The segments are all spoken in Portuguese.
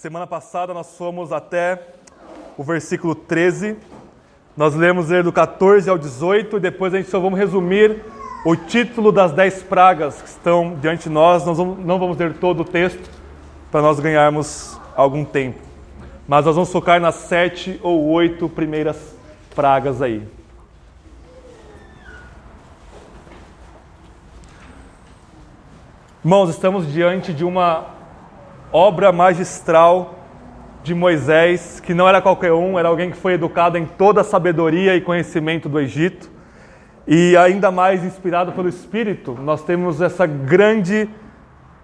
Semana passada nós fomos até o versículo 13. Nós lemos ele do 14 ao 18 e depois a gente só vamos resumir o título das 10 pragas que estão diante de nós. Nós não vamos ler todo o texto para nós ganharmos algum tempo. Mas nós vamos focar nas 7 ou 8 primeiras pragas aí. Irmãos, estamos diante de uma obra magistral de Moisés, que não era qualquer um, era alguém que foi educado em toda a sabedoria e conhecimento do Egito. E ainda mais inspirado pelo Espírito, nós temos essa grande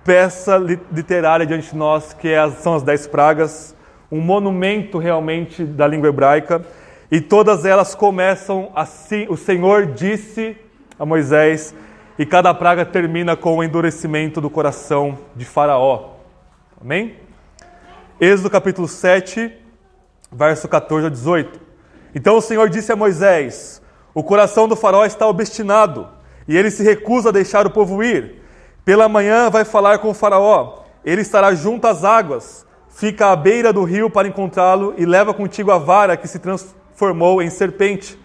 peça literária diante de nós, que são as 10 pragas, um monumento realmente da língua hebraica. E todas elas começam assim: o Senhor disse a Moisés, e cada praga termina com o endurecimento do coração de Faraó. Amém? Êxodo capítulo 7, verso 14 a 18. Então o Senhor disse a Moisés: o coração do Faraó está obstinado, e ele se recusa a deixar o povo ir. Pela manhã vai falar com o Faraó, ele estará junto às águas, fica à beira do rio para encontrá-lo, e leva contigo a vara que se transformou em serpente.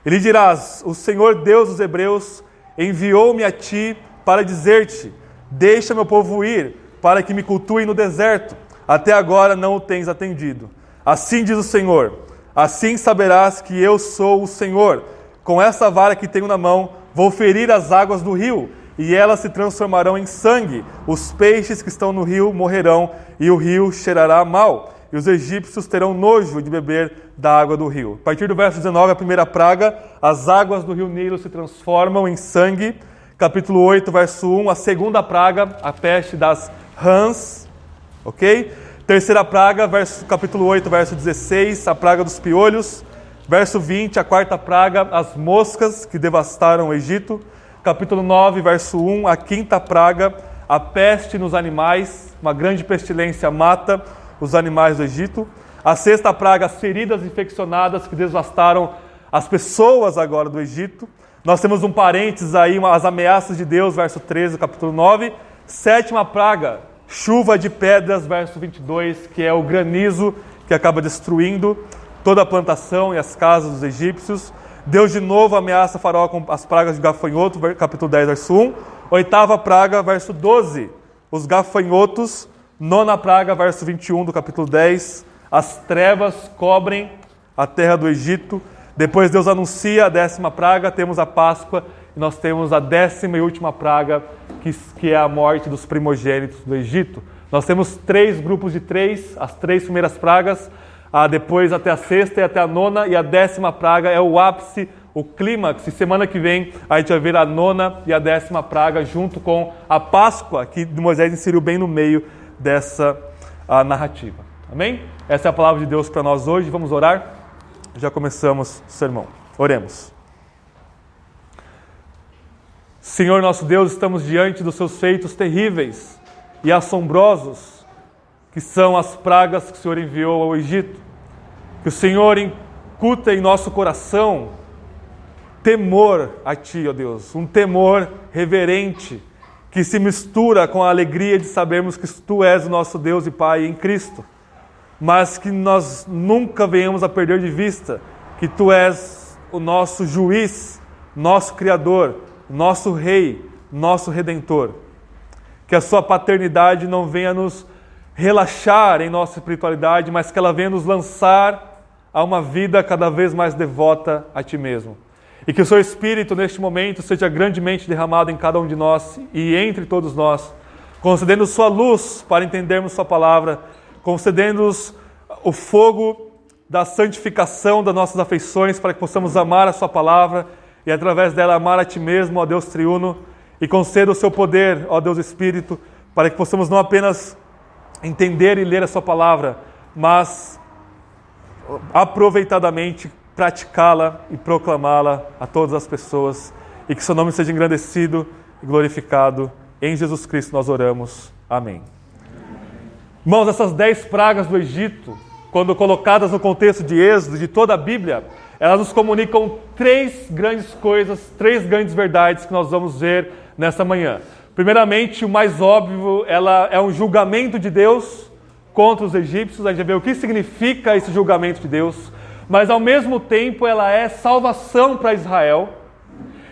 E lhe dirás: o Senhor Deus dos Hebreus enviou-me a ti para dizer-te: deixa meu povo ir, para que me cultuem no deserto. Até agora não o tens atendido. Assim diz o Senhor: assim saberás que eu sou o Senhor. Com essa vara que tenho na mão, vou ferir as águas do rio, e elas se transformarão em sangue. Os peixes que estão no rio morrerão, e o rio cheirará mal, e os egípcios terão nojo de beber da água do rio. A partir do verso 19, a primeira praga: as águas do rio Nilo se transformam em sangue. Capítulo 8, verso 1, a segunda praga, a peste das rãs, ok? Terceira praga, capítulo 8, verso 16, a praga dos piolhos. Verso 20, a quarta praga, as moscas que devastaram o Egito. Capítulo 9, verso 1, a quinta praga, a peste nos animais. Uma grande pestilência mata os animais do Egito. A sexta praga, as feridas infeccionadas que devastaram as pessoas agora do Egito. Nós temos um parênteses aí, as ameaças de Deus, verso 13, capítulo 9. Sétima praga, chuva de pedras, verso 22, que é o granizo que acaba destruindo toda a plantação e as casas dos egípcios. Deus de novo ameaça Faraó com as pragas de gafanhoto, capítulo 10, verso 1. Oitava praga, verso 12, os gafanhotos. Nona praga, verso 21 do capítulo 10, as trevas cobrem a terra do Egito. Depois Deus anuncia a 10ª praga, temos a Páscoa, e nós temos a 10ª e última praga, que é a morte dos primogênitos do Egito. Nós temos 3 grupos de 3, as 3 primeiras pragas, depois até a 6ª e até a 9ª, e a 10ª praga é o ápice, o clímax. E semana que vem a gente vai ver a 9ª e a 10ª praga junto com a Páscoa, que Moisés inseriu bem no meio dessa narrativa. Amém? Essa é a palavra de Deus para nós hoje. Vamos orar? Já começamos o sermão. Oremos. Senhor nosso Deus, estamos diante dos seus feitos terríveis e assombrosos, que são as pragas que o Senhor enviou ao Egito. Que o Senhor incuta em nosso coração temor a Ti, ó Deus, um temor reverente, que se mistura com a alegria de sabermos que Tu és o nosso Deus e Pai em Cristo. Mas que nós nunca venhamos a perder de vista que Tu és o nosso juiz, nosso Criador, nosso Rei, nosso Redentor. Que a Sua paternidade não venha nos relaxar em nossa espiritualidade, mas que ela venha nos lançar a uma vida cada vez mais devota a Ti mesmo. E que o Seu Espírito, neste momento, seja grandemente derramado em cada um de nós e entre todos nós, concedendo Sua luz para entendermos Sua palavra, concedendo-nos o fogo da santificação das nossas afeições, para que possamos amar a Sua palavra e através dela amar a Ti mesmo, ó Deus triuno, e conceda o Seu poder, ó Deus Espírito, para que possamos não apenas entender e ler a Sua palavra, mas aproveitadamente praticá-la e proclamá-la a todas as pessoas, e que Seu nome seja engrandecido e glorificado. Em Jesus Cristo nós oramos. Amém. Irmãos, essas 10 pragas do Egito, quando colocadas no contexto de Êxodo, de toda a Bíblia, elas nos comunicam 3 grandes coisas, 3 grandes verdades que nós vamos ver nessa manhã. Primeiramente, o mais óbvio, ela é um julgamento de Deus contra os egípcios, a gente vai ver o que significa esse julgamento de Deus, mas ao mesmo tempo ela é salvação para Israel,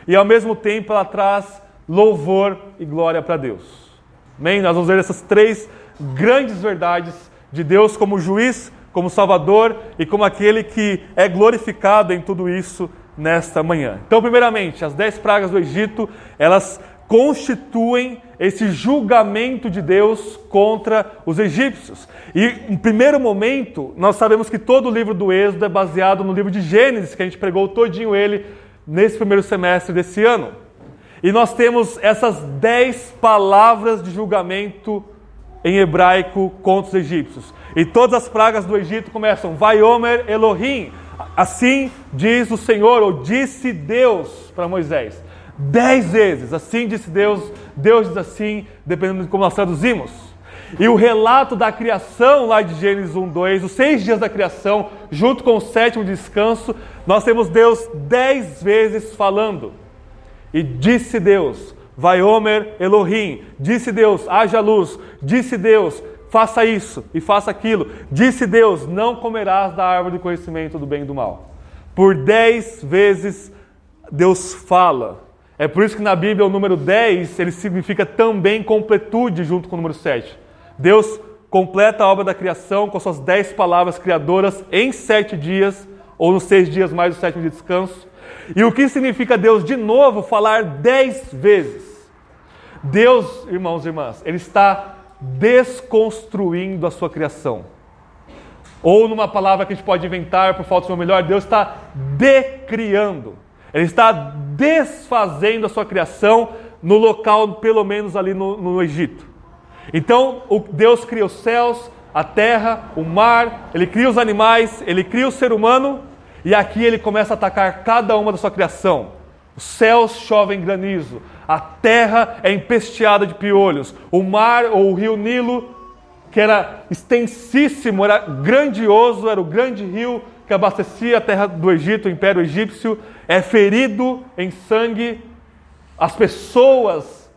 e ao mesmo tempo ela traz louvor e glória para Deus. Amém? Nós vamos ver essas três grandes verdades de Deus como juiz, como salvador e como aquele que é glorificado em tudo isso nesta manhã. Então, primeiramente, as 10 pragas do Egito, elas constituem esse julgamento de Deus contra os egípcios. E, em primeiro momento, nós sabemos que todo o livro do Êxodo é baseado no livro de Gênesis, que a gente pregou todinho ele nesse primeiro semestre desse ano. E nós temos essas 10 palavras de julgamento em hebraico contra os egípcios. E todas as pragas do Egito começam, Vaiomer Elohim, assim diz o Senhor, ou disse Deus para Moisés. 10 vezes, assim disse Deus, Deus diz assim, dependendo de como nós traduzimos. E o relato da criação lá de Gênesis 1:2, os 6 dias da criação, junto com o 7º descanso, nós temos Deus 10 vezes falando. E disse Deus, Vaiomer Elohim, disse Deus, haja luz, disse Deus, faça isso e faça aquilo, disse Deus, não comerás da árvore do conhecimento do bem e do mal. Por 10 vezes Deus fala. É por isso que na Bíblia o número 10, ele significa também completude junto com o número 7. Deus completa a obra da criação com suas 10 palavras criadoras em 7 dias, ou nos 6 dias mais o 7º dia de descanso. E o que significa Deus, de novo, falar 10 vezes? Deus, irmãos e irmãs, Ele está desconstruindo a sua criação. Ou numa palavra que a gente pode inventar por falta de uma melhor, Deus está decriando. Ele está desfazendo a sua criação no local, pelo menos ali no Egito. Então, Deus cria os céus, a terra, o mar, Ele cria os animais, Ele cria o ser humano, e aqui Ele começa a atacar cada uma da sua criação. Os céus chovem granizo, a terra é empesteada de piolhos, o mar ou o rio Nilo, que era extensíssimo, era grandioso, era o grande rio que abastecia a terra do Egito, o Império Egípcio, é ferido em sangue, as pessoas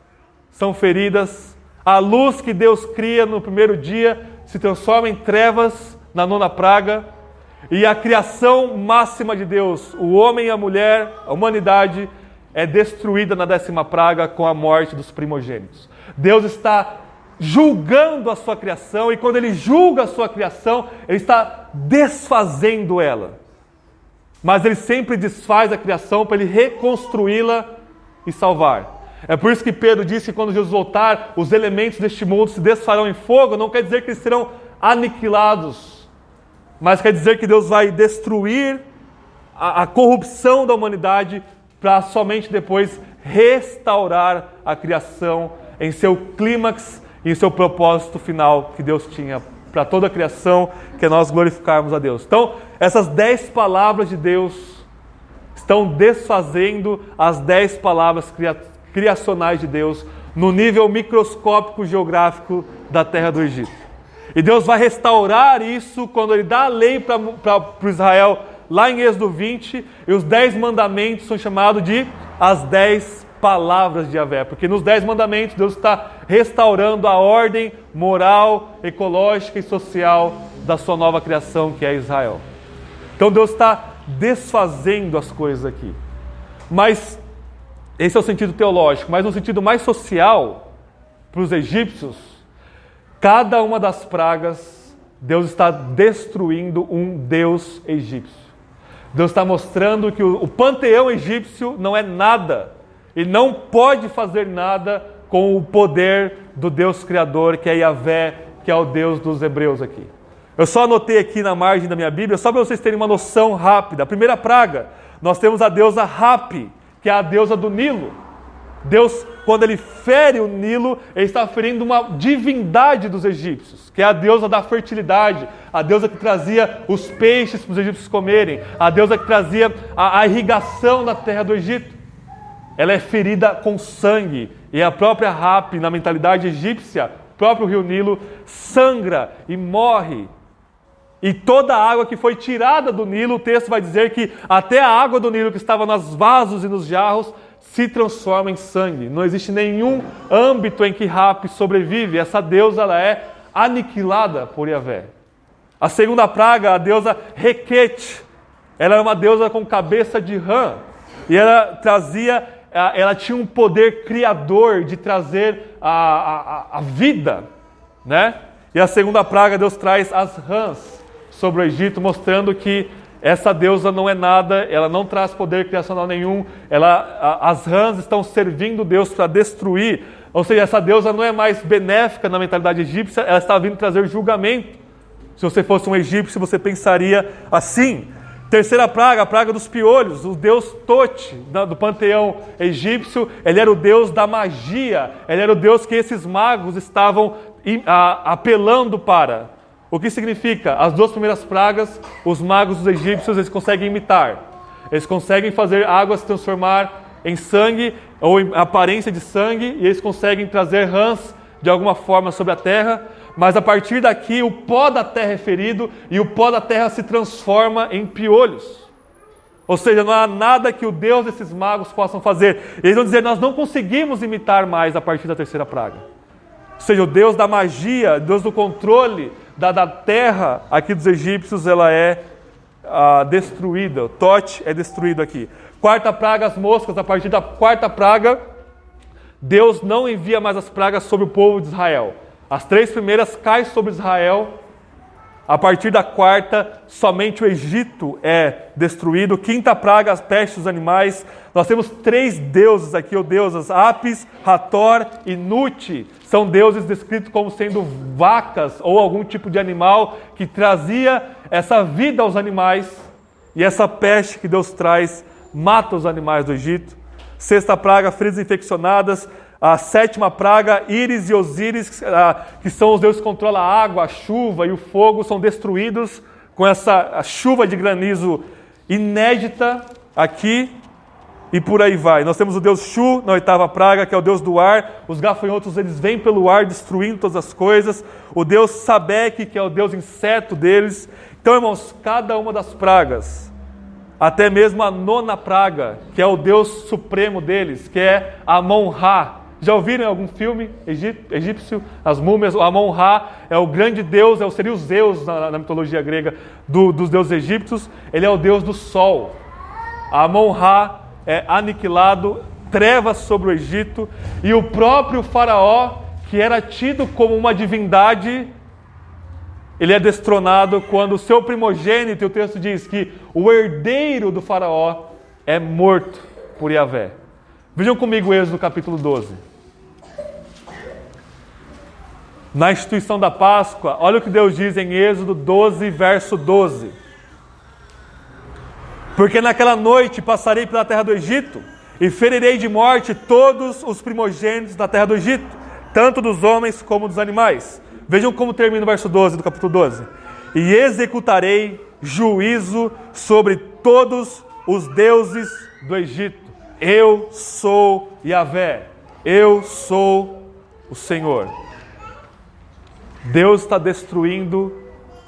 são feridas, a luz que Deus cria no primeiro dia se transforma em trevas na 9ª praga, e a criação máxima de Deus, o homem e a mulher, a humanidade, é destruída na 10ª praga com a morte dos primogênitos. Deus está julgando a sua criação, e quando Ele julga a sua criação, Ele está desfazendo ela. Mas Ele sempre desfaz a criação para Ele reconstruí-la e salvar. É por isso que Pedro disse que quando Jesus voltar, os elementos deste mundo se desfarão em fogo, não quer dizer que eles serão aniquilados, mas quer dizer que Deus vai destruir a corrupção da humanidade para somente depois restaurar a criação em seu clímax e em seu propósito final que Deus tinha para toda a criação, que é nós glorificarmos a Deus. Então, essas 10 palavras de Deus estão desfazendo as 10 palavras criacionais de Deus no nível microscópico geográfico da terra do Egito. E Deus vai restaurar isso quando Ele dá a lei para Israel lá em Êxodo 20, e os 10 mandamentos são chamados de as 10 palavras de Yahvé, porque nos 10 mandamentos Deus está restaurando a ordem moral, ecológica e social da sua nova criação, que é Israel. Então Deus está desfazendo as coisas aqui. Mas esse é o sentido teológico, mas no sentido mais social, para os egípcios, cada uma das pragas, Deus está destruindo um deus egípcio. Deus está mostrando que o panteão egípcio não é nada, e não pode fazer nada com o poder do Deus Criador, que é Yahvé, que é o Deus dos hebreus aqui. Eu só anotei aqui na margem da minha Bíblia, só para vocês terem uma noção rápida. A primeira praga, nós temos a deusa Hapi, que é a deusa do Nilo. Deus, quando Ele fere o Nilo, Ele está ferindo uma divindade dos egípcios, que é a deusa da fertilidade, a deusa que trazia os peixes para os egípcios comerem, a deusa que trazia a irrigação da terra do Egito. Ela é ferida com sangue, e a própria Hapi, na mentalidade egípcia, o próprio rio Nilo, sangra e morre. E toda a água que foi tirada do Nilo, o texto vai dizer que até a água do Nilo que estava nos vasos e nos jarros se transforma em sangue. Não existe nenhum âmbito em que Hapi sobrevive. Essa deusa, ela é aniquilada por Yahvé. A segunda praga, a deusa Requete, ela era uma deusa com cabeça de rã, e ela tinha um poder criador de trazer a vida, né? E a segunda praga, Deus traz as rãs sobre o Egito, mostrando que essa deusa não é nada, ela não traz poder criacional nenhum, as rãs estão servindo Deus para destruir, ou seja, essa deusa não é mais benéfica na mentalidade egípcia, ela está vindo trazer julgamento. Se você fosse um egípcio, você pensaria assim. Terceira praga, a praga dos piolhos, o deus Tote, do panteão egípcio, ele era o deus da magia, ele era o deus que esses magos estavam apelando para. O que significa? As duas primeiras pragas, os magos dos egípcios, eles conseguem imitar. Eles conseguem fazer água se transformar em sangue, ou em aparência de sangue, e eles conseguem trazer rãs de alguma forma sobre a terra, mas a partir daqui o pó da terra é ferido, e o pó da terra se transforma em piolhos. Ou seja, não há nada que o Deus desses magos possam fazer. Eles vão dizer, nós não conseguimos imitar mais a partir da terceira praga. Ou seja, o Deus da magia, Deus do controle da terra aqui dos egípcios, ela é destruída. O Tote é destruído aqui. Quarta praga, as moscas. A partir da quarta praga, Deus não envia mais as pragas sobre o povo de Israel. As três primeiras caem sobre Israel. A partir da quarta, somente o Egito é destruído. Quinta praga, as pestes dos animais. Nós temos três deuses aqui, ou deusas, Apis, Hathor e Nut. São deuses descritos como sendo vacas ou algum tipo de animal que trazia essa vida aos animais. E essa peste que Deus traz mata os animais do Egito. Sexta praga, feridas infeccionadas. A sétima praga, Íris e Osíris, que são os deuses que controlam a água, a chuva e o fogo, são destruídos com essa chuva de granizo inédita aqui e por aí vai. Nós temos o deus Shu na oitava praga, que é o deus do ar. Os gafanhotos, eles vêm pelo ar destruindo todas as coisas. O deus Sabeque, que é o deus inseto deles. Então, irmãos, cada uma das pragas, até mesmo a nona praga, que é o deus supremo deles, que é Amon-Ra. Já ouviram em algum filme egípcio? As múmias, o Amon-Ra é o grande deus, seria o Zeus na mitologia grega dos deuses egípcios. Ele é o deus do sol. Amon-Ra é aniquilado, trevas sobre o Egito, e o próprio faraó, que era tido como uma divindade, ele é destronado quando o seu primogênito, o texto diz que o herdeiro do faraó é morto por Yahvé. Vejam comigo Êxodo capítulo 12. Na instituição da Páscoa, olha o que Deus diz em Êxodo 12, verso 12. Porque naquela noite passarei pela terra do Egito e ferirei de morte todos os primogênitos da terra do Egito, tanto dos homens como dos animais. Vejam como termina o verso 12 do capítulo 12. E executarei juízo sobre todos os deuses do Egito. Eu sou Yahvé, eu sou o Senhor. Deus está destruindo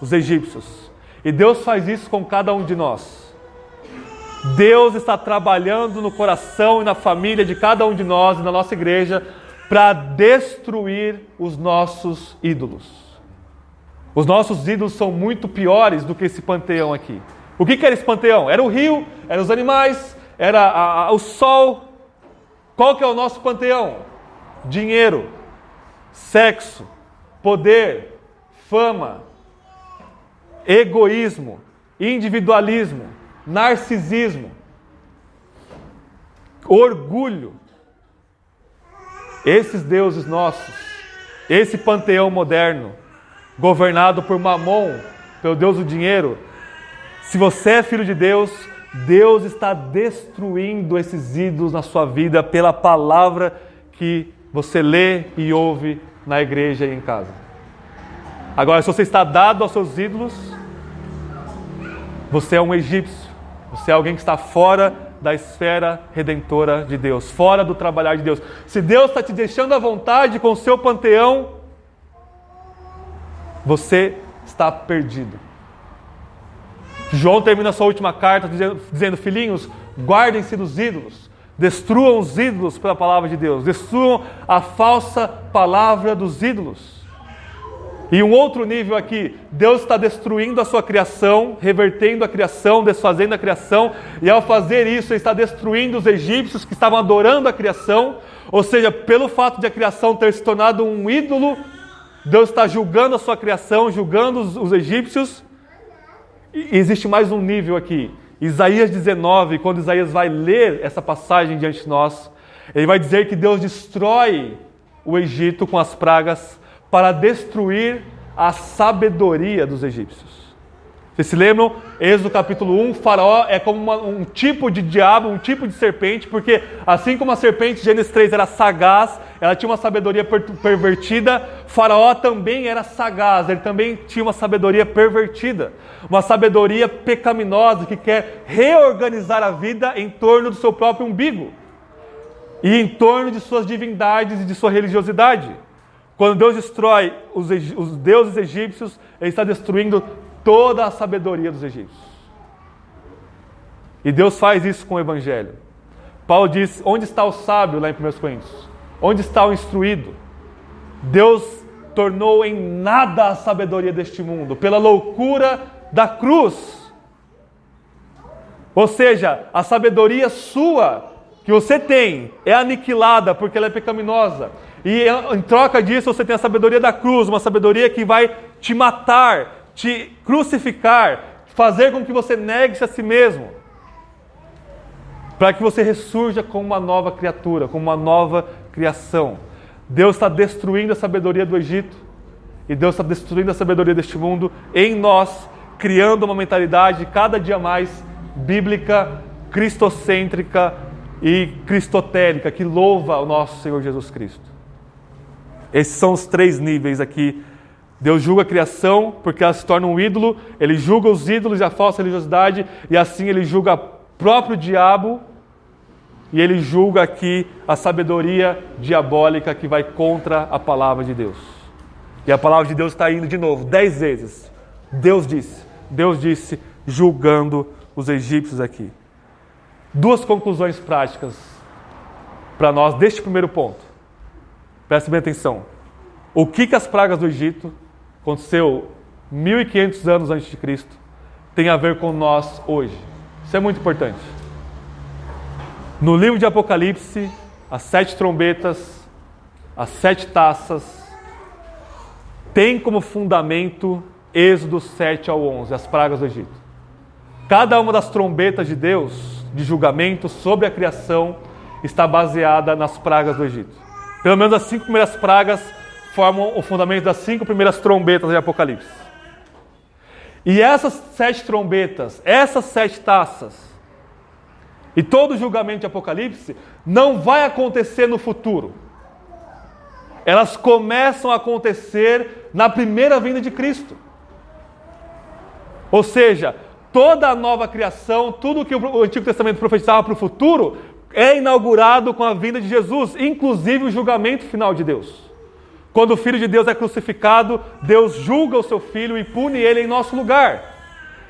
os egípcios. E Deus faz isso com cada um de nós. Deus está trabalhando no coração e na família de cada um de nós e na nossa igreja para destruir os nossos ídolos. Os nossos ídolos são muito piores do que esse panteão aqui. O que era esse panteão? Era o rio, eram os animais, era o sol. Qual que é o nosso panteão? Dinheiro, sexo, poder, fama, egoísmo, individualismo, narcisismo, orgulho. Esses deuses nossos, esse panteão moderno, governado por Mamon, pelo Deus do dinheiro, se você é filho de Deus, Deus está destruindo esses ídolos na sua vida pela palavra que você lê e ouve na igreja e em casa. Agora, se você está dado aos seus ídolos, você é um egípcio, você é alguém que está fora da esfera redentora de Deus, fora do trabalhar de Deus. Se Deus está te deixando à vontade com o seu panteão, você está perdido. João termina a sua última carta dizendo: filhinhos, guardem-se dos ídolos, destruam os ídolos pela palavra de Deus, destruam a falsa palavra dos ídolos. E um outro nível aqui, Deus está destruindo a sua criação, revertendo a criação, desfazendo a criação, e ao fazer isso, Ele está destruindo os egípcios que estavam adorando a criação, ou seja, pelo fato de a criação ter se tornado um ídolo, Deus está julgando a sua criação, julgando os egípcios. E existe mais um nível aqui. Isaías 19, quando Isaías vai ler essa passagem diante de nós, ele vai dizer que Deus destrói o Egito com as pragas para destruir a sabedoria dos egípcios. Vocês se lembram? Êxodo capítulo 1, Faraó é como um tipo de diabo, um tipo de serpente, porque assim como a serpente de Gênesis 3 era sagaz, ela tinha uma sabedoria pervertida, Faraó também era sagaz, ele também tinha uma sabedoria pervertida, uma sabedoria pecaminosa que quer reorganizar a vida em torno do seu próprio umbigo e em torno de suas divindades e de sua religiosidade. Quando Deus destrói os deuses egípcios, Ele está destruindo toda a sabedoria dos egípcios. E Deus faz isso com o Evangelho. Paulo diz, onde está o sábio lá em 1 Coríntios? Onde está o instruído? Deus tornou em nada a sabedoria deste mundo, pela loucura da cruz. Ou seja, a sabedoria sua, que você tem, é aniquilada porque ela é pecaminosa. E em troca disso você tem a sabedoria da cruz, uma sabedoria que vai te matar, te crucificar, fazer com que você negue-se a si mesmo, para que você ressurja como uma nova criatura, como uma nova criação. Deus está destruindo a sabedoria do Egito, e Deus está destruindo a sabedoria deste mundo em nós, criando uma mentalidade cada dia mais bíblica, cristocêntrica e cristotélica, que louva o nosso Senhor Jesus Cristo. Esses são os 3 níveis aqui. Deus julga a criação porque ela se torna um ídolo, Ele julga os ídolos e a falsa religiosidade, e assim Ele julga o próprio diabo, e Ele julga aqui a sabedoria diabólica que vai contra a palavra de Deus. E a palavra de Deus está indo de novo, 10 vezes. Deus disse, julgando os egípcios aqui. 2 conclusões práticas para nós deste primeiro ponto. Prestem bem atenção. O que as pragas do Egito, aconteceu 1500 anos antes de Cristo, tem a ver com nós hoje? Isso é muito importante. No livro de Apocalipse, as 7 trombetas, as 7 taças, tem como fundamento Êxodo 7 ao 11, as pragas do Egito. Cada uma das trombetas de Deus, de julgamento sobre a criação, está baseada nas pragas do Egito. Pelo menos as 5 primeiras pragas formam o fundamento das 5 primeiras trombetas de Apocalipse. E essas 7 trombetas, essas 7 taças, e todo o julgamento de Apocalipse não vai acontecer no futuro. Elas começam a acontecer na primeira vinda de Cristo. Ou seja, toda a nova criação, tudo que o Antigo Testamento profetizava para o futuro, é inaugurado com a vinda de Jesus, inclusive o julgamento final de Deus. Quando o Filho de Deus é crucificado, Deus julga o seu Filho e pune ele em nosso lugar.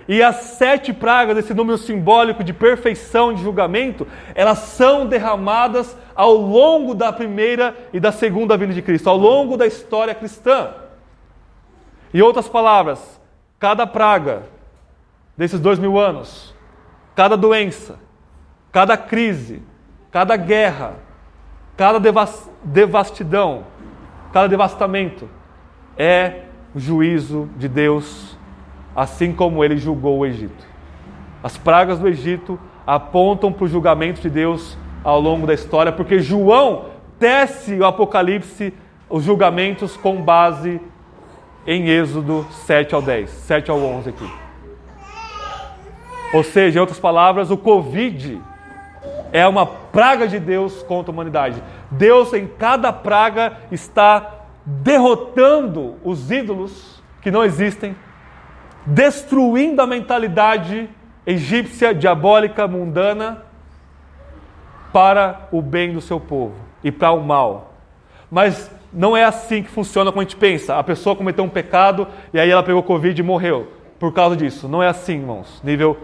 E as 7 pragas, esse número simbólico de perfeição de julgamento, elas são derramadas ao longo da primeira e da segunda vinda de Cristo, ao longo da história cristã. Em outras palavras, cada praga desses 2000 anos, cada doença, cada crise, cada guerra, cada devastidão, cada devastamento é o juízo de Deus, assim como Ele julgou o Egito. As pragas do Egito apontam para o julgamento de Deus ao longo da história, porque João tece o Apocalipse, os julgamentos com base em Êxodo 7 ao 10, 7 ao 11 aqui. Ou seja, em outras palavras, o Covid é uma praga de Deus contra a humanidade. Deus, em cada praga, está derrotando os ídolos que não existem, destruindo a mentalidade egípcia, diabólica, mundana, para o bem do seu povo e para o mal. Mas não é assim que funciona como a gente pensa. A pessoa cometeu um pecado e aí ela pegou Covid e morreu por causa disso. Não é assim, irmãos. Nível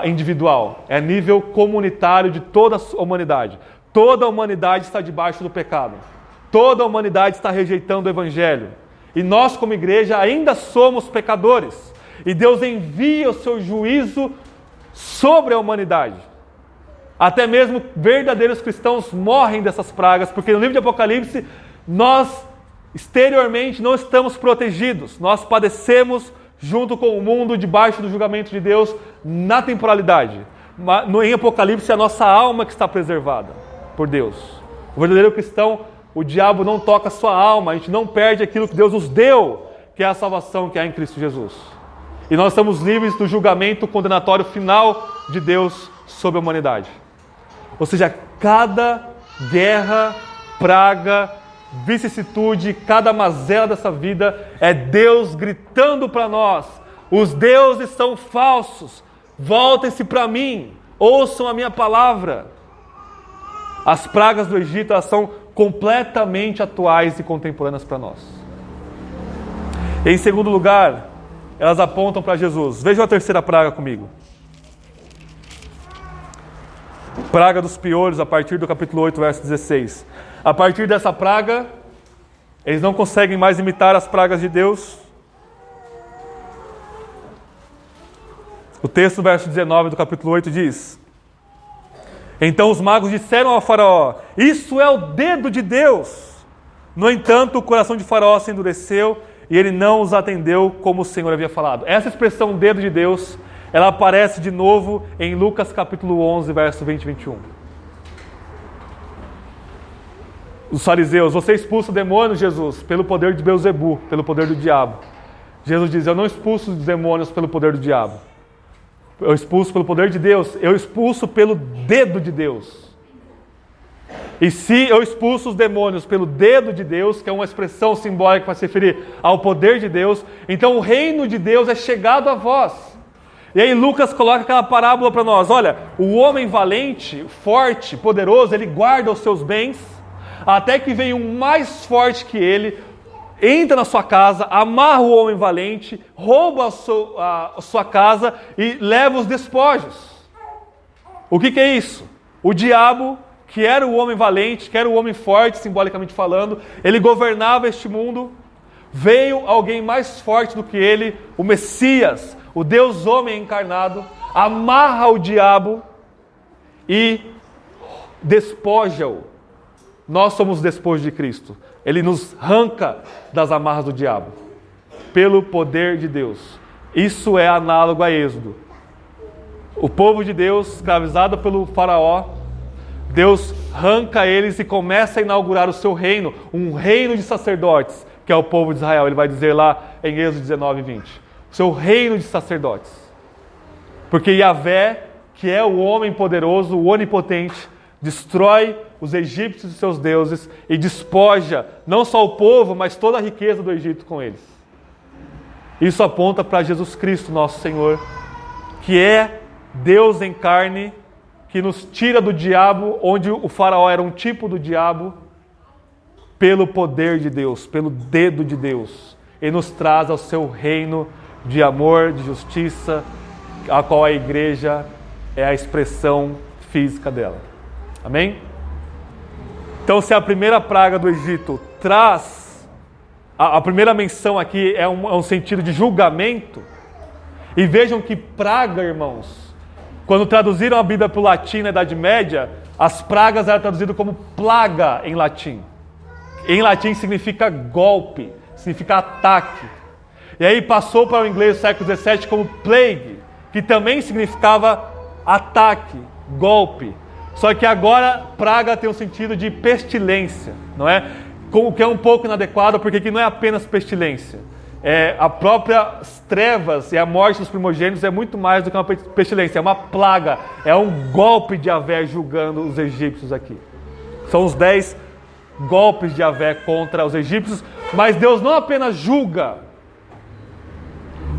individual. É nível comunitário de toda a humanidade. Toda a humanidade está debaixo do pecado. Toda a humanidade está rejeitando o Evangelho. E nós, como igreja, ainda somos pecadores. E Deus envia o seu juízo sobre a humanidade. Até mesmo verdadeiros cristãos morrem dessas pragas, porque no livro de Apocalipse, nós exteriormente não estamos protegidos. Nós padecemos junto com o mundo, debaixo do julgamento de Deus, na temporalidade. Em Apocalipse, é a nossa alma que está preservada por Deus. O verdadeiro cristão, o diabo não toca a sua alma, a gente não perde aquilo que Deus nos deu, que é a salvação que há em Cristo Jesus. E nós estamos livres do julgamento condenatório final de Deus sobre a humanidade. Ou seja, cada guerra, praga, vicissitude, cada mazela dessa vida é Deus gritando para nós: os deuses são falsos, voltem-se para mim, ouçam a minha palavra. As pragas do Egito, elas são completamente atuais e contemporâneas para nós. E, em segundo lugar, elas apontam para Jesus. Vejam a terceira praga comigo. Praga dos piolhos, a partir do capítulo 8, verso 16. A partir dessa praga, eles não conseguem mais imitar as pragas de Deus. O texto, verso 19 do capítulo 8 diz: então os magos disseram ao faraó: isso é o dedo de Deus. No entanto, o coração de faraó se endureceu e ele não os atendeu como o Senhor havia falado. Essa expressão dedo de Deus, ela aparece de novo em Lucas capítulo 11, verso 20 e 21. Os fariseus: você expulsa o demônio, Jesus, pelo poder de Beelzebu, pelo poder do diabo. Jesus diz: eu não expulso os demônios pelo poder do diabo. Eu expulso pelo poder de Deus, eu expulso pelo dedo de Deus. E se eu expulso os demônios pelo dedo de Deus, que é uma expressão simbólica para se referir ao poder de Deus, então o reino de Deus é chegado a vós. E aí Lucas coloca aquela parábola para nós: olha, o homem valente, forte, poderoso, ele guarda os seus bens, até que vem um mais forte que ele, entra na sua casa, amarra o homem valente, rouba a sua casa e leva os despojos. O que é isso? O diabo, que era o homem valente, que era o homem forte, simbolicamente falando, ele governava este mundo. Veio alguém mais forte do que ele, o Messias, o Deus homem encarnado, amarra o diabo e despoja-o. Nós somos despojos de Cristo. Ele nos arranca das amarras do diabo, pelo poder de Deus. Isso é análogo a Êxodo. O povo de Deus, escravizado pelo faraó, Deus arranca eles e começa a inaugurar o seu reino, um reino de sacerdotes, que é o povo de Israel. Ele vai dizer lá em Êxodo 19, 20. O seu reino de sacerdotes. Porque Yahvé, que é o homem poderoso, o onipotente, destrói os egípcios e seus deuses e despoja não só o povo, mas toda a riqueza do Egito com eles. Isso aponta para Jesus Cristo, nosso Senhor, que é Deus em carne, que nos tira do diabo, onde o faraó era um tipo do diabo, pelo poder de Deus, pelo dedo de Deus, e nos traz ao seu reino de amor, de justiça, a qual a igreja é a expressão física dela. Amém? Então, se a primeira praga do Egito traz, a primeira menção aqui é um sentido de julgamento, e vejam que praga, irmãos, quando traduziram a Bíblia para o latim na Idade Média, as pragas eram traduzidas como plaga em latim. Em latim significa golpe, significa ataque. E aí passou para o inglês do século XVII como plague, que também significava ataque, golpe. Só que agora praga tem um sentido de pestilência, não é? O que é um pouco inadequado, porque aqui não é apenas pestilência. A própria trevas e a morte dos primogênitos é muito mais do que uma pestilência, é uma plaga, é um golpe de Yahvé julgando os egípcios aqui. São os 10 golpes de Yahvé contra os egípcios, mas Deus não apenas julga.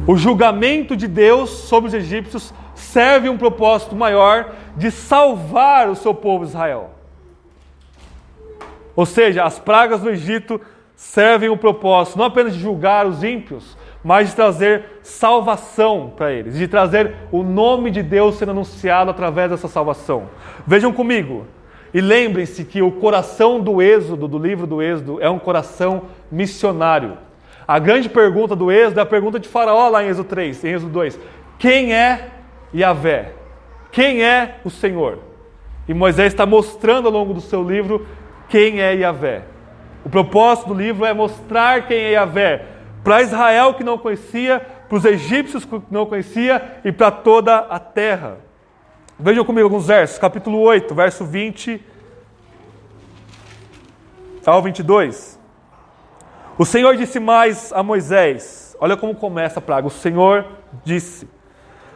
O julgamento de Deus sobre os egípcios serve um propósito maior de salvar o seu povo Israel. Ou seja, as pragas do Egito servem um propósito não apenas de julgar os ímpios, mas de trazer salvação para eles, de trazer o nome de Deus sendo anunciado através dessa salvação. Vejam comigo, e lembrem-se que o coração do Êxodo, do livro do Êxodo, é um coração missionário. A grande pergunta do Êxodo é a pergunta de Faraó lá em Êxodo 3, em Êxodo 2. Quem é Yahvé? Quem é o Senhor? E Moisés está mostrando ao longo do seu livro quem é Yahvé. O propósito do livro é mostrar quem é Yahvé para Israel que não conhecia, para os egípcios que não conhecia e para toda a terra. Vejam comigo alguns versos, capítulo 8, verso 20 ao 22. O Senhor disse mais a Moisés, olha como começa a praga, o Senhor disse: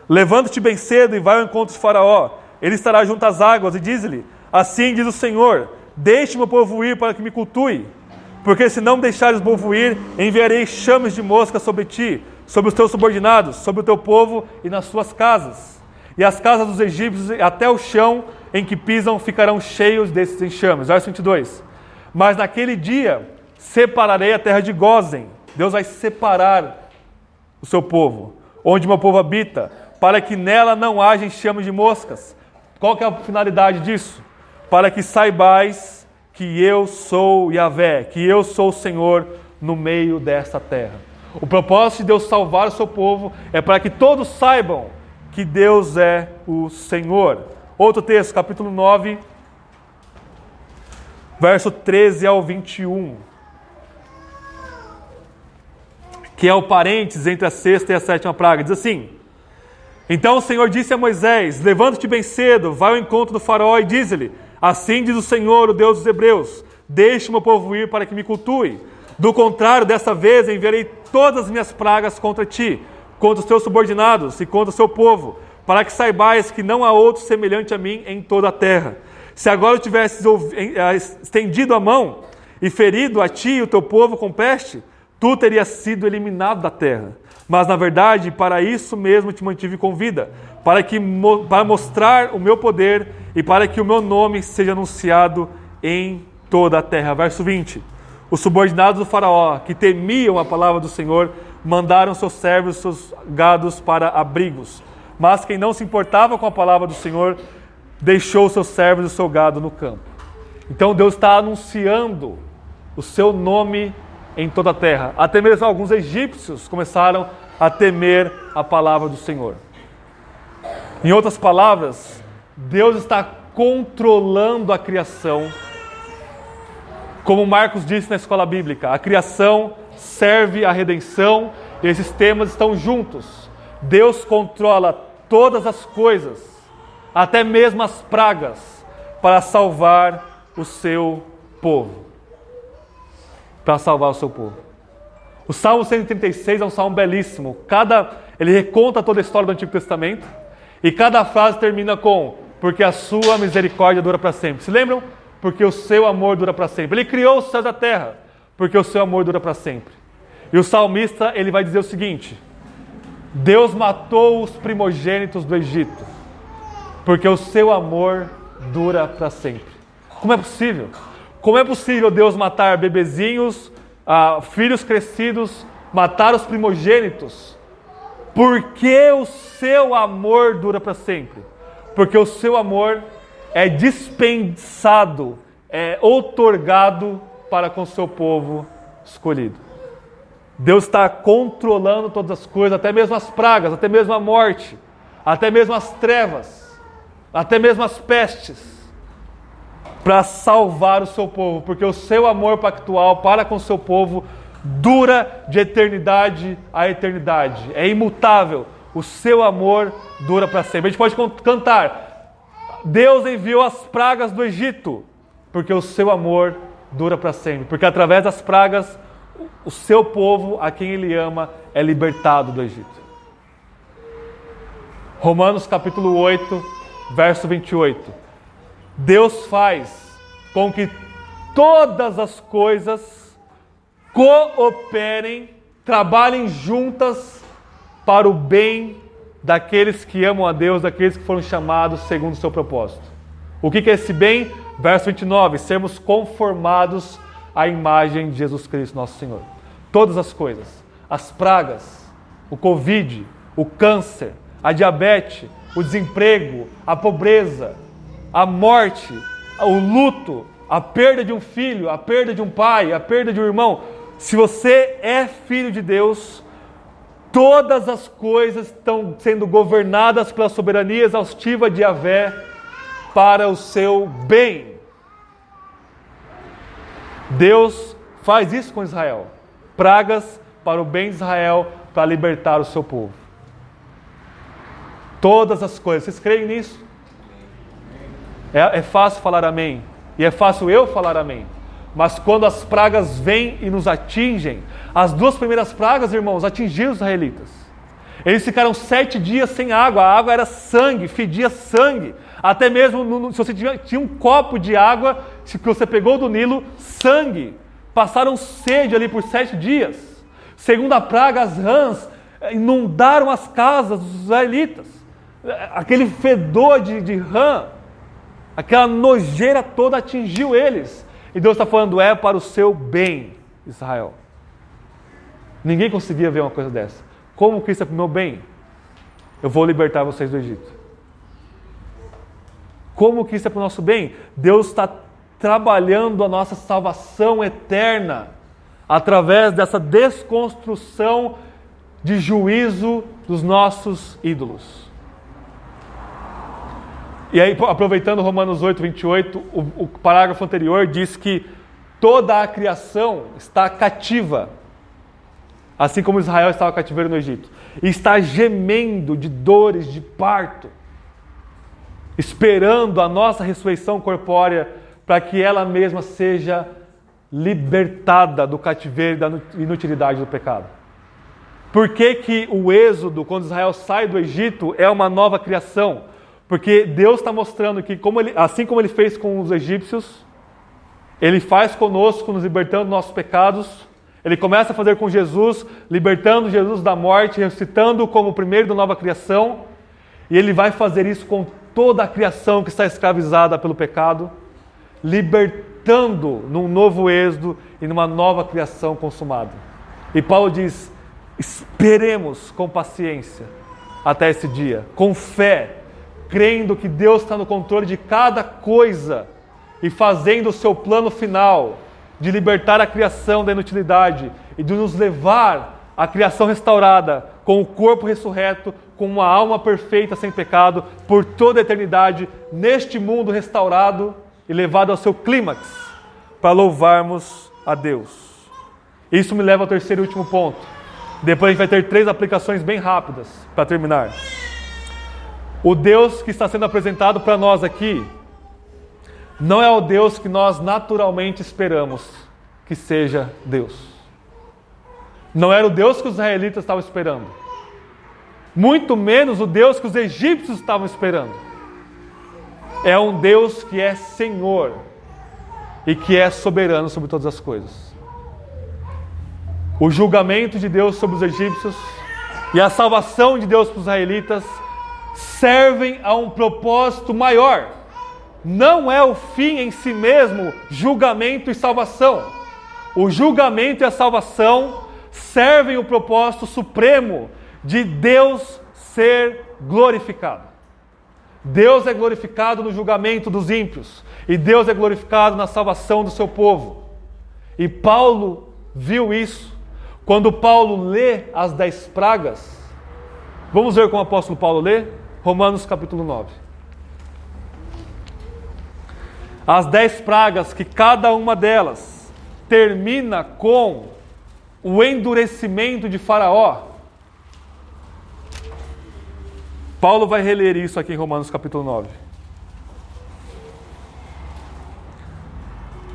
levanta-te bem cedo e vai ao encontro de Faraó, ele estará junto às águas, e diz-lhe, assim diz o Senhor, deixe meu povo ir para que me cultue, porque se não me deixares o povo ir, enviarei chames de mosca sobre ti, sobre os teus subordinados, sobre o teu povo e nas suas casas. E as casas dos egípcios até o chão em que pisam ficarão cheios desses enxames. Verso 22. Mas naquele dia separarei a terra de Gósen. Deus vai separar o seu povo, onde meu povo habita, para que nela não haja enxame de moscas. Qual que é a finalidade disso? Para que saibais que eu sou Yahvé, que eu sou o Senhor no meio desta terra. O propósito de Deus salvar o seu povo é para que todos saibam que Deus é o Senhor. Outro texto, capítulo 9, verso 13 ao 21. Que é o parênteses entre a sexta e a sétima praga. Diz assim: então o Senhor disse a Moisés, levanta-te bem cedo, vai ao encontro do faraó e diz-lhe, assim diz o Senhor, o Deus dos hebreus, deixe o meu povo ir para que me cultue. Do contrário, dessa vez enviarei todas as minhas pragas contra ti, contra os teus subordinados e contra o seu povo, para que saibais que não há outro semelhante a mim em toda a terra. Se agora eu tivesse estendido a mão e ferido a ti e o teu povo com peste, tu terias sido eliminado da terra. Mas, na verdade, para isso mesmo te mantive com vida, para mostrar o meu poder e para que o meu nome seja anunciado em toda a terra. Verso 20. Os subordinados do faraó, que temiam a palavra do Senhor, mandaram seus servos e seus gados para abrigos. Mas quem não se importava com a palavra do Senhor, deixou seus servos e o seu gado no campo. Então Deus está anunciando o seu nome em toda a terra. Até mesmo alguns egípcios começaram a temer a palavra do Senhor. Em outras palavras, Deus está controlando a criação. Como Marcos disse na escola bíblica, a criação serve à redenção e esses temas estão juntos. Deus controla todas as coisas, até mesmo as pragas, para salvar o seu povo. Para salvar o seu povo. O Salmo 136 é um salmo belíssimo. Ele reconta toda a história do Antigo Testamento e cada frase termina com: porque a sua misericórdia dura para sempre. Se lembram? Porque o seu amor dura para sempre. Ele criou os céus e a terra, porque o seu amor dura para sempre. E o salmista, ele vai dizer o seguinte: Deus matou os primogênitos do Egito, porque o seu amor dura para sempre. Como é possível? Como é possível Deus matar bebezinhos, filhos crescidos, matar os primogênitos? Porque o seu amor dura para sempre. Porque o seu amor é dispensado, é outorgado para com o seu povo escolhido. Deus está controlando todas as coisas, até mesmo as pragas, até mesmo a morte, até mesmo as trevas, até mesmo as pestes, para salvar o seu povo, porque o seu amor pactual para com o seu povo dura de eternidade a eternidade, é imutável, o seu amor dura para sempre. A gente pode cantar: Deus enviou as pragas do Egito, porque o seu amor dura para sempre, porque através das pragas o seu povo, a quem ele ama, é libertado do Egito. Romanos capítulo 8, verso 28. Deus faz com que todas as coisas cooperem, trabalhem juntas para o bem daqueles que amam a Deus, daqueles que foram chamados segundo o seu propósito. O que é esse bem? Verso 29, sermos conformados à imagem de Jesus Cristo, nosso Senhor. Todas as coisas, as pragas, o Covid, o câncer, a diabetes, o desemprego, a pobreza, a morte, o luto, a perda de um filho, a perda de um pai, a perda de um irmão, Se você é filho de Deus, todas as coisas estão sendo governadas pela soberania exaustiva de Yahvé para o seu bem. Deus faz isso com Israel. Pragas para o bem de Israel, para libertar o seu povo. Todas as coisas. Vocês creem nisso? É fácil falar amém. E é fácil eu falar amém. Mas quando as pragas vêm e nos atingem, as 2 primeiras pragas, irmãos, atingiram os israelitas. Eles ficaram 7 dias sem água. A água era sangue, fedia sangue. Até mesmo se você tinha um copo de água que você pegou do Nilo, sangue. Passaram sede ali por 7 dias. Segunda praga, as rãs inundaram as casas dos israelitas. Aquele fedor de rã, aquela nojeira toda atingiu eles. E Deus está falando, é para o seu bem, Israel. Ninguém conseguia ver uma coisa dessa. Como que isso é para o meu bem? Eu vou libertar vocês do Egito. Como que isso é para o nosso bem? Deus está trabalhando a nossa salvação eterna através dessa desconstrução de juízo dos nossos ídolos. E aí, aproveitando Romanos 8, 28, o parágrafo anterior diz que toda a criação está cativa, assim como Israel estava cativeiro no Egito, e está gemendo de dores de parto, esperando a nossa ressurreição corpórea para que ela mesma seja libertada do cativeiro e da inutilidade do pecado. Por que o êxodo, quando Israel sai do Egito, é uma nova criação? Porque Deus está mostrando que, assim como Ele fez com os egípcios, Ele faz conosco, nos libertando dos nossos pecados. Ele começa a fazer com Jesus, libertando Jesus da morte, ressuscitando como o primeiro da nova criação. E Ele vai fazer isso com toda a criação que está escravizada pelo pecado, libertando num novo êxodo e numa nova criação consumada. E Paulo diz, esperemos com paciência até esse dia, com fé, crendo que Deus está no controle de cada coisa e fazendo o seu plano final de libertar a criação da inutilidade e de nos levar à criação restaurada, com o corpo ressurreto, com uma alma perfeita sem pecado, por toda a eternidade, neste mundo restaurado e levado ao seu clímax, para louvarmos a Deus. Isso me leva ao terceiro e último ponto. Depois a gente vai ter 3 aplicações bem rápidas para terminar. O Deus que está sendo apresentado para nós aqui não é o Deus que nós naturalmente esperamos que seja Deus. Não era o Deus que os israelitas estavam esperando. Muito menos o Deus que os egípcios estavam esperando. É um Deus que é Senhor e que é soberano sobre todas as coisas. O julgamento de Deus sobre os egípcios e a salvação de Deus para os israelitas servem a um propósito maior. Não é o fim em si mesmo, julgamento e salvação. O julgamento e a salvação servem o propósito supremo de Deus ser glorificado. Deus é glorificado no julgamento dos ímpios e Deus é glorificado na salvação do seu povo. E Paulo viu isso quando Paulo lê as 10 pragas. Vamos ver como o apóstolo Paulo lê? Romanos capítulo 9. As 10 pragas, que cada uma delas termina com o endurecimento de Faraó. Paulo vai reler isso aqui em Romanos capítulo 9.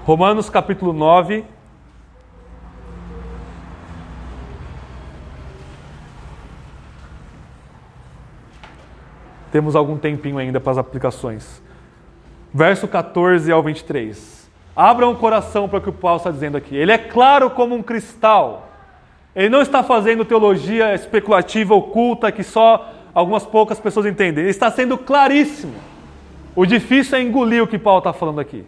Romanos capítulo 9. Temos algum tempinho ainda para as aplicações. Verso 14 ao 23. Abram o coração para o que o Paulo está dizendo aqui. Ele é claro como um cristal. Ele não está fazendo teologia especulativa, oculta, que só algumas poucas pessoas entendem. Ele está sendo claríssimo. O difícil é engolir o que Paulo está falando aqui.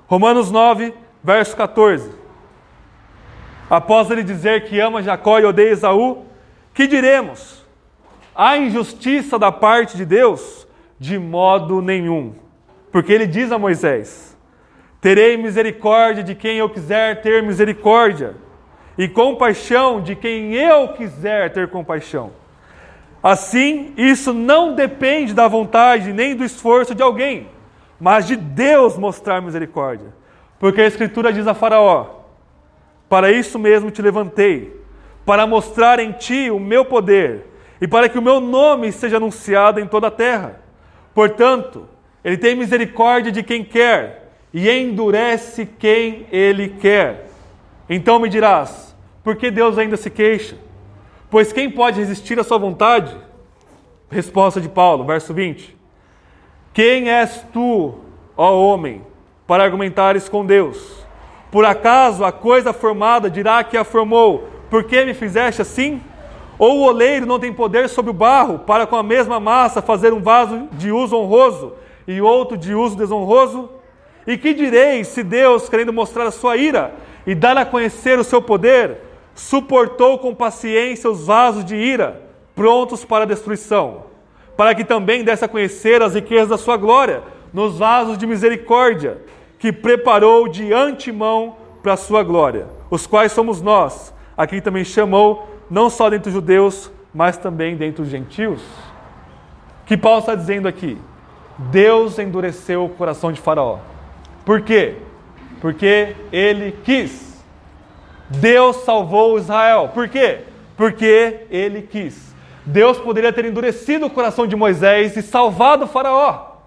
Romanos 9, verso 14. Após ele dizer que ama Jacó e odeia Esaú, que diremos? Há injustiça da parte de Deus? De modo nenhum. Porque ele diz a Moisés, terei misericórdia de quem eu quiser ter misericórdia, e compaixão de quem eu quiser ter compaixão. Assim, isso não depende da vontade nem do esforço de alguém, mas de Deus mostrar misericórdia. Porque a Escritura diz a Faraó: para isso mesmo te levantei, para mostrar em ti o meu poder, e para que o meu nome seja anunciado em toda a terra. Portanto, ele tem misericórdia de quem quer, e endurece quem ele quer. Então me dirás, por que Deus ainda se queixa? Pois quem pode resistir à sua vontade? Resposta de Paulo, verso 20. Quem és tu, ó homem, para argumentares com Deus? Por acaso a coisa formada dirá que a formou, por que me fizeste assim? Ou o oleiro não tem poder sobre o barro, para com a mesma massa fazer um vaso de uso honroso e outro de uso desonroso? E que direis se Deus, querendo mostrar a sua ira e dar a conhecer o seu poder, suportou com paciência os vasos de ira, prontos para a destruição, para que também desse a conhecer as riquezas da sua glória, nos vasos de misericórdia, que preparou de antemão para a sua glória, os quais somos nós, a quem também chamou, não só dentre os judeus, mas também dentre os gentios. O que Paulo está dizendo aqui? Deus endureceu o coração de Faraó. Por quê? Porque ele quis. Deus salvou Israel. Por quê? Porque ele quis. Deus poderia ter endurecido o coração de Moisés e salvado Faraó.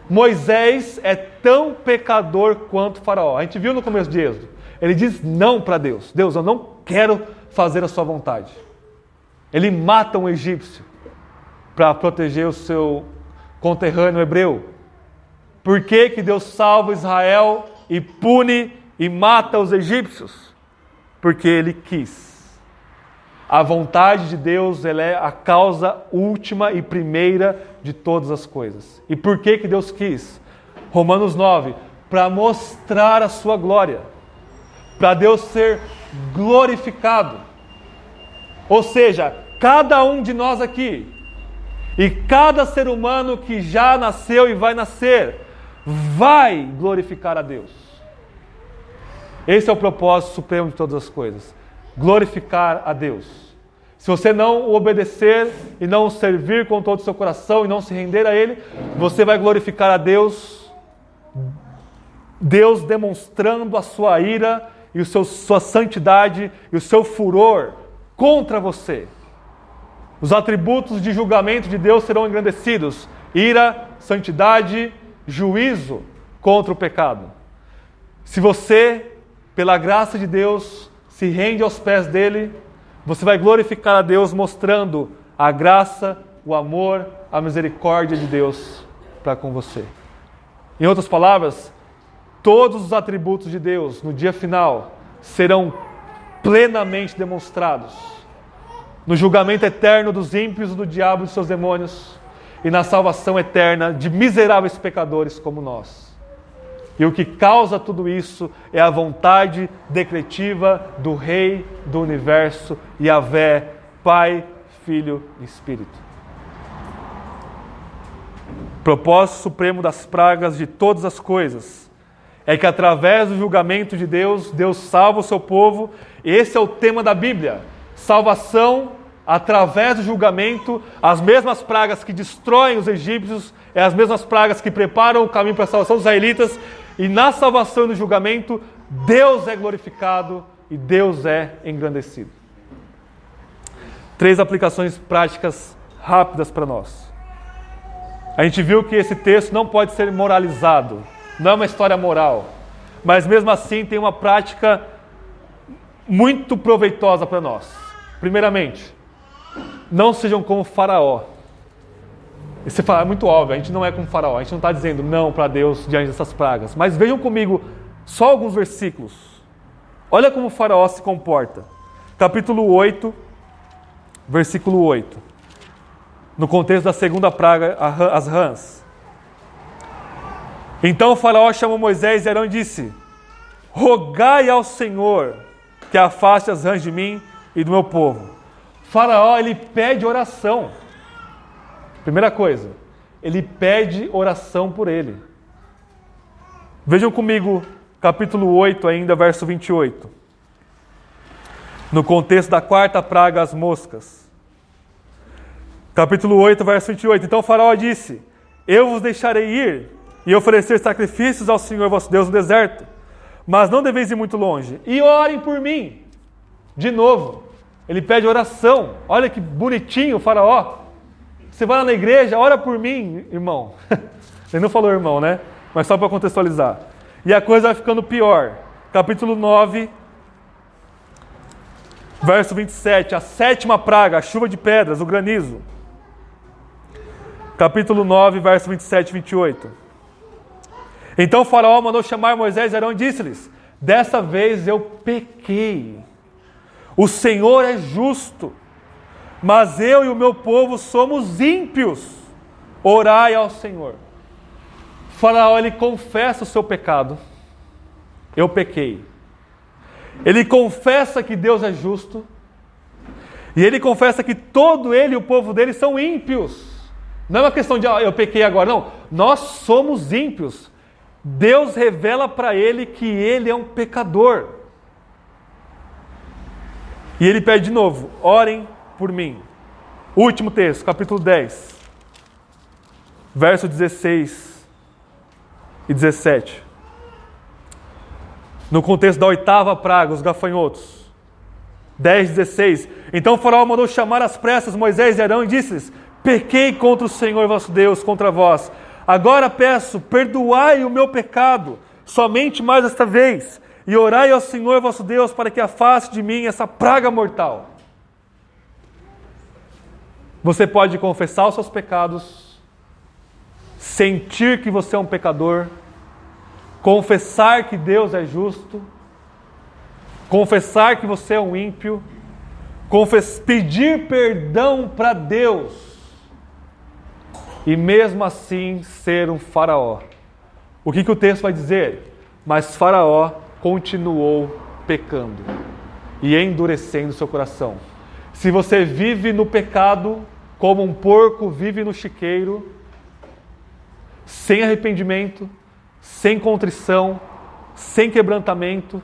Moisés é tão pecador quanto Faraó. A gente viu no começo de Êxodo. Ele diz não para Deus. Deus, eu não quero fazer a sua vontade. Ele mata um egípcio para proteger o seu conterrâneo hebreu. Por que que Deus salva Israel e pune e mata os egípcios? Porque ele quis. A vontade de Deus, ela é a causa última e primeira de todas as coisas. E por que que Deus quis? Romanos 9, para mostrar a sua glória. Para Deus ser glorificado. Ou seja, cada um de nós aqui, e cada ser humano que já nasceu e vai nascer, vai glorificar a Deus. Esse é o propósito supremo de todas as coisas. Glorificar a Deus. Se você não o obedecer e não o servir com todo o seu coração e não se render a Ele, você vai glorificar a Deus, Deus demonstrando a sua ira e sua santidade e o seu furor contra você. Os atributos de julgamento de Deus serão engrandecidos: ira, santidade, juízo contra o pecado. Se você, pela graça de Deus, se rende aos pés dele, você vai glorificar a Deus mostrando a graça, o amor, a misericórdia de Deus para com você. Em outras palavras, todos os atributos de Deus no dia final serão plenamente demonstrados no julgamento eterno dos ímpios, do diabo e dos seus demônios, e na salvação eterna de miseráveis pecadores como nós. E o que causa tudo isso é a vontade decretiva do Rei do Universo, Yahvé, Pai, Filho e Espírito. O propósito supremo das pragas de todas as coisas é que através do julgamento de Deus, Deus salva o seu povo. Esse é o tema da Bíblia. Salvação através do julgamento. As mesmas pragas que destroem os egípcios, é as mesmas pragas que preparam o caminho para a salvação dos israelitas. E na salvação e no julgamento, Deus é glorificado e Deus é engrandecido. 3 aplicações práticas rápidas para nós. A gente viu que esse texto não pode ser moralizado, não é uma história moral, mas mesmo assim tem uma prática muito proveitosa para nós. Primeiramente, não sejam como Faraó. E você fala, é muito óbvio, a gente não é como Faraó, a gente não está dizendo não para Deus diante dessas pragas. Mas vejam comigo só alguns versículos. Olha como o Faraó se comporta. Capítulo 8, versículo 8. No contexto da segunda praga, as rãs. Então o Faraó chamou Moisés e Arão e disse: rogai ao Senhor que afaste as rãs de mim e do meu povo. O Faraó, ele pede oração. Primeira coisa, ele pede oração por ele. Vejam comigo, capítulo 8 ainda, verso 28. No contexto da quarta praga, as moscas. Capítulo 8, verso 28. Então o faraó disse: eu vos deixarei ir e oferecer sacrifícios ao Senhor vosso Deus no deserto, mas não deveis ir muito longe. E orem por mim. De novo, ele pede oração. Olha que bonitinho o faraó. Você vai lá na igreja, ora por mim, irmão. Ele não falou irmão, né? Mas só para contextualizar. E a coisa vai ficando pior. Capítulo 9, verso 27. A sétima praga, a chuva de pedras, o granizo. Capítulo 9, verso 27 e 28. Então o faraó mandou chamar Moisés e Arão e disse-lhes: dessa vez eu pequei. O Senhor é justo, mas eu e o meu povo somos ímpios. Orai ao Senhor. O faraó, ele confessa o seu pecado. Eu pequei. Ele confessa que Deus é justo. E ele confessa que todo ele e o povo dele são ímpios. Não é uma questão de eu pequei agora, não. Nós somos ímpios. Deus revela para ele que ele é um pecador. E ele pede de novo: orem por mim. Último texto, capítulo 10, verso 16 e 17. No contexto da oitava praga, os gafanhotos. 10, 16. Então o faraó mandou chamar às pressas Moisés e Arão e disse-lhes: pequei contra o Senhor vosso Deus, contra vós. Agora peço, perdoai o meu pecado, somente mais esta vez, e orai ao Senhor vosso Deus para que afaste de mim essa praga mortal. Você pode confessar os seus pecados, sentir que você é um pecador, confessar que Deus é justo, confessar que você é um ímpio, pedir perdão para Deus, e mesmo assim ser um faraó. O que o texto vai dizer? Mas faraó continuou pecando e endurecendo seu coração. Se você vive no pecado, como um porco vive no chiqueiro, sem arrependimento, sem contrição, sem quebrantamento,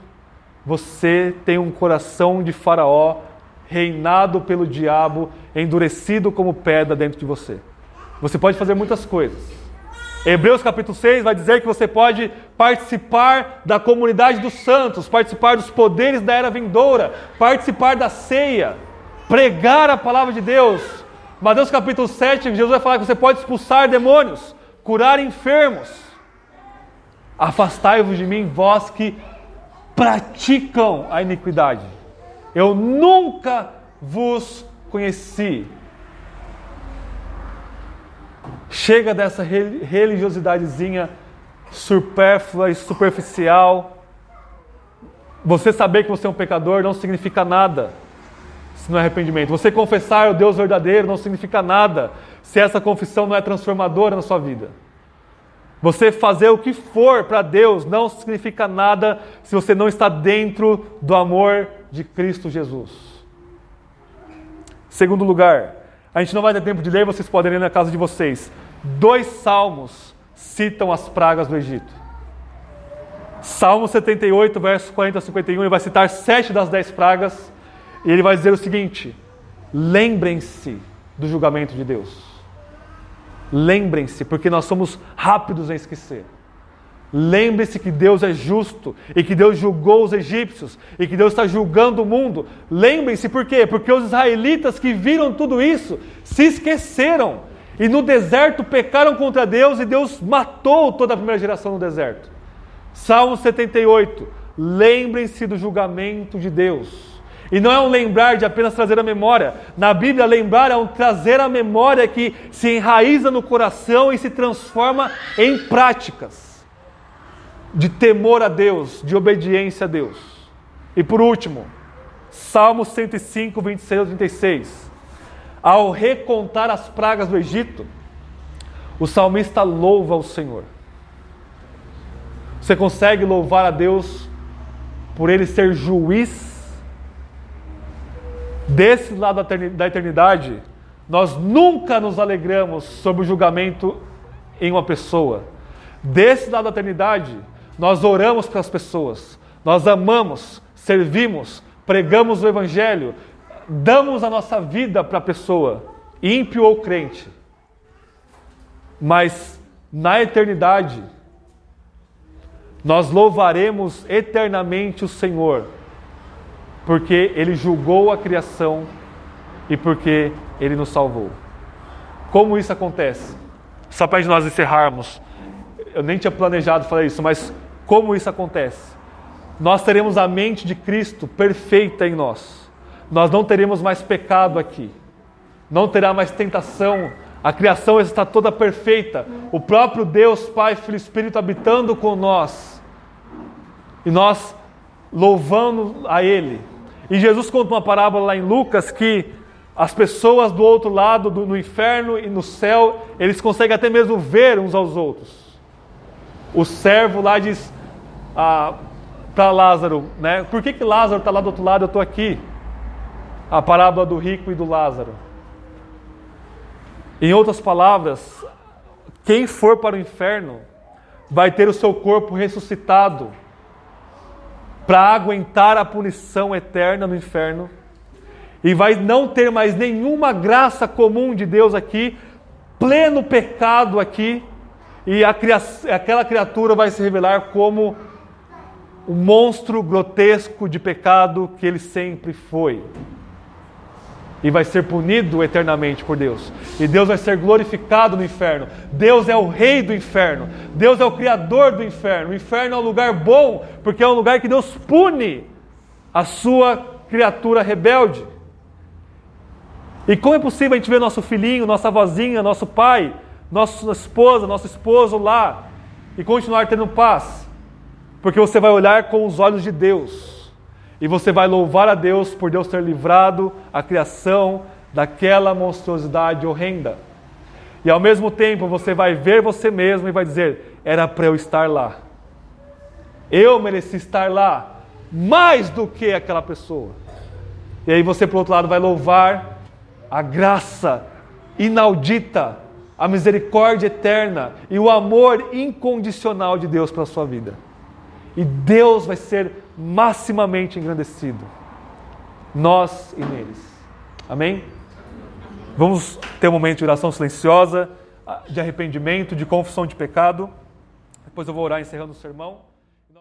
você tem um coração de faraó, reinado pelo diabo, endurecido como pedra dentro de você. Você pode fazer muitas coisas. Hebreus capítulo 6 vai dizer que você pode participar da comunidade dos santos, participar dos poderes da era vindoura, participar da ceia, pregar a palavra de Deus. Mateus capítulo 7, Jesus vai falar que você pode expulsar demônios, curar enfermos. Afastai-vos de mim, vós que praticam a iniquidade. Eu nunca vos conheci. Chega dessa religiosidadezinha supérflua e superficial. Você saber que você é um pecador não significa nada se não é arrependimento. Você confessar o Deus verdadeiro não significa nada se essa confissão não é transformadora na sua vida. Você fazer o que for para Deus não significa nada se você não está dentro do amor de Cristo Jesus. Segundo lugar, a gente não vai ter tempo de ler, vocês podem ler na casa de vocês. 2 salmos citam as pragas do Egito. Salmo 78, versos 40 a 51, ele vai citar 7 das 10 pragas. E ele vai dizer o seguinte: lembrem-se do julgamento de Deus. Lembrem-se, porque nós somos rápidos em esquecer. Lembre-se que Deus é justo e que Deus julgou os egípcios e que Deus está julgando o mundo. Lembrem-se por quê? Porque os israelitas que viram tudo isso se esqueceram e no deserto pecaram contra Deus e Deus matou toda a primeira geração no deserto. Salmo 78, lembrem-se do julgamento de Deus. E não é um lembrar de apenas trazer a memória. Na Bíblia, lembrar é um trazer a memória que se enraiza no coração e se transforma em práticas de temor a Deus, de obediência a Deus. E por último, Salmo 105, 26 a 36. Ao recontar as pragas do Egito, o salmista louva o Senhor. Você consegue louvar a Deus por Ele ser juiz? Desse lado da eternidade, nós nunca nos alegramos sobre o julgamento em uma pessoa. Desse lado da eternidade, nós oramos pelas pessoas, nós amamos, servimos, pregamos o Evangelho, damos a nossa vida para a pessoa, ímpio ou crente. Mas na eternidade, nós louvaremos eternamente o Senhor, porque Ele julgou a criação e porque Ele nos salvou. Como isso acontece? Só para nós encerrarmos, eu nem tinha planejado falar isso, mas como isso acontece? Nós teremos a mente de Cristo perfeita em nós. Nós não teremos mais pecado aqui. Não terá mais tentação. A criação está toda perfeita. O próprio Deus, Pai, Filho e Espírito habitando com nós. E nós louvando a Ele. E Jesus conta uma parábola lá em Lucas que as pessoas do outro lado, no inferno e no céu, eles conseguem até mesmo ver uns aos outros. O servo lá diz para Lázaro, né? Por que Lázaro está lá do outro lado e eu estou aqui? A parábola do rico e do Lázaro. Em outras palavras, quem for para o inferno vai ter o seu corpo ressuscitado para aguentar a punição eterna no inferno e vai não ter mais nenhuma graça comum de Deus aqui, pleno pecado aqui, e aquela criatura vai se revelar como um monstro grotesco de pecado que ele sempre foi. E vai ser punido eternamente por Deus. E Deus vai ser glorificado no inferno. Deus é o rei do inferno. Deus é o criador do inferno. O inferno é um lugar bom, porque é um lugar que Deus pune a sua criatura rebelde. E como é possível a gente ver nosso filhinho, nossa vozinha, nosso pai, nossa esposa, nosso esposo lá e continuar tendo paz? Porque você vai olhar com os olhos de Deus e você vai louvar a Deus por Deus ter livrado a criação daquela monstruosidade horrenda. E ao mesmo tempo você vai ver você mesmo e vai dizer: era para eu estar lá. Eu mereci estar lá mais do que aquela pessoa. E aí você, por outro lado, vai louvar a graça inaudita, a misericórdia eterna e o amor incondicional de Deus pela sua vida. E Deus vai ser maximamente engrandecido, nós e neles. Amém? Vamos ter um momento de oração silenciosa, de arrependimento, de confissão de pecado. Depois eu vou orar encerrando o sermão.